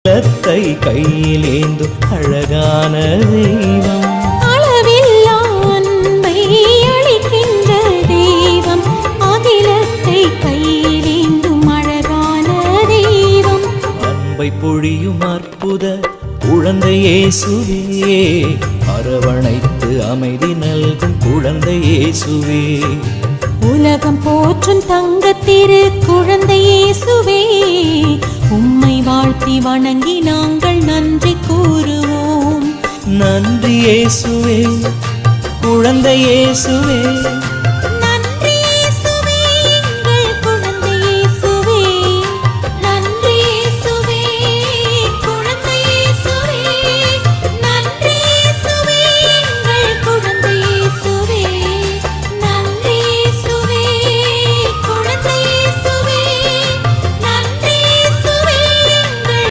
உள்ளத்தை கையில் ஏந்தும் அழகான தெய்வம், அளவில்லா அன்பை அளிக்கின்ற தெய்வம், அகிலத்தை கையில் ஏந்தும் அழகான தெய்வம், அன்பை பொழியும் அற்புத குழந்தை இயேசுவே, அரவணைத்து அமைதி நல்கும் குழந்தை இயேசுவே, உலகம் போற்றும் தங்கத்திரு குழந்தை இயேசுவே, உம்மை வாழ்த்தி வணங்கி நாங்கள் நன்றி கூறுவோம். நன்றி இயேசுவே, குழந்தை இயேசுவே.